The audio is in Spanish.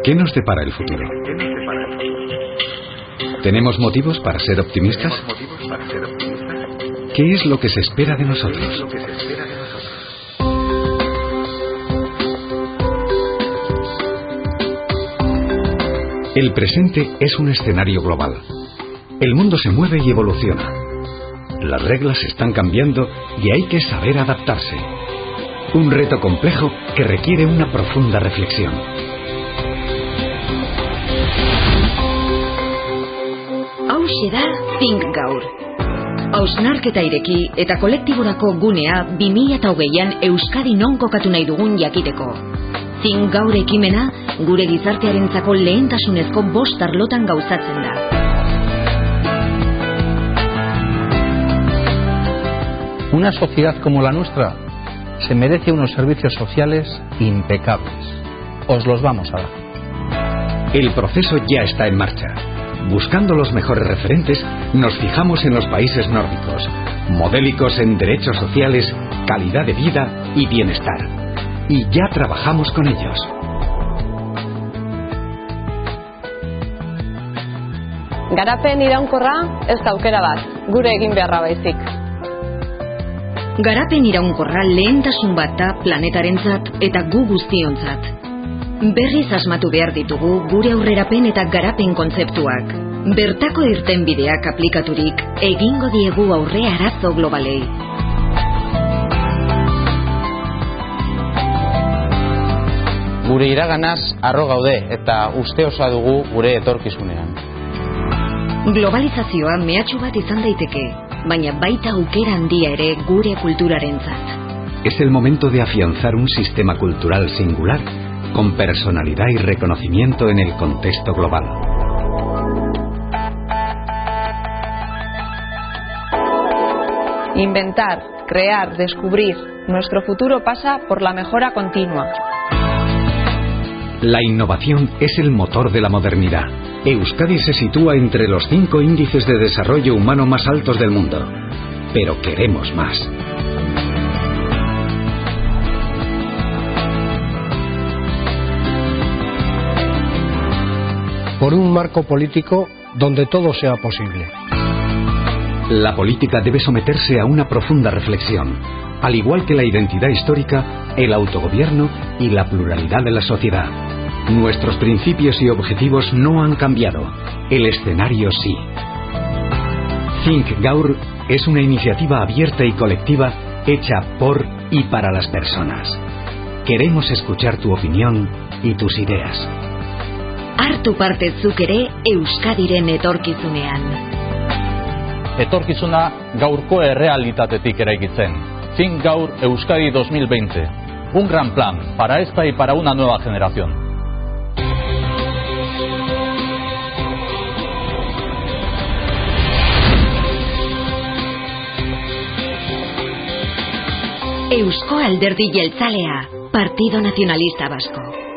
¿Qué nos depara el futuro? ¿Tenemos motivos para ser optimistas? ¿Qué es lo que se espera de nosotros? El presente es un escenario global. El mundo se mueve y evoluciona. Las reglas están cambiando y hay que saber adaptarse. Un reto complejo que requiere una profunda reflexión. Hauxe da Think Gaur. Hausnarketa ireki eta kolektiborako gunea 2020an Euskadi non kokatu nahi dugun jakiteko. Think Gaur ekimena gure gizartearentzako lehentasunezko 5 arlotan gauzatzen da. Una sociedad como la nuestra se merece unos servicios sociales impecables. Os los vamos a dar. El proceso ya está en marcha. Buscando los mejores referentes, nos fijamos en los países nórdicos, modélicos en derechos sociales, calidad de vida y bienestar. Y ya trabajamos con ellos. Garapen iraunkorra ez da aukera bat, gure egin beharra baizik. Garapen iraunkorra lehentasun bat da planetarentzat eta gu guztiontzat. Berriz asmatu behar ditugu gure aurrerapen eta garapen kontzeptuak. Bertako irtenbideak aplikaturik egingo diegu aurre arazo globalei. Gure iraganaz harro gaude eta uste osoa dugu gure etorkizunean. Globalizazioa mehatxu bat izan daiteke, baina baita aukera handia ere gure kulturarentzat. Es el momento de afianzar un sistema cultural singular con personalidad y reconocimiento en el contexto global. Inventar, crear, descubrir. Nuestro futuro pasa por la mejora continua. La innovación es el motor de la modernidad. Euskadi se sitúa entre los 5 índices de desarrollo humano más altos del mundo. Pero queremos más. Por un marco político donde todo sea posible. La política debe someterse a una profunda reflexión, al igual que la identidad histórica, el autogobierno y la pluralidad de la sociedad. Nuestros principios y objetivos no han cambiado, el escenario sí. Think Gaur es una iniciativa abierta y colectiva hecha por y para las personas. Queremos escuchar tu opinión y tus ideas. Hartu parte zuk ere Euskadiren etorkizunean. Etorkizuna gaurko errealitatetik eraikitzen. Think Gaur Euskadi 2020. Un gran plan para esta y para una nueva generación. Eusko Alderdi Jeltzalea, Partido Nacionalista Vasco.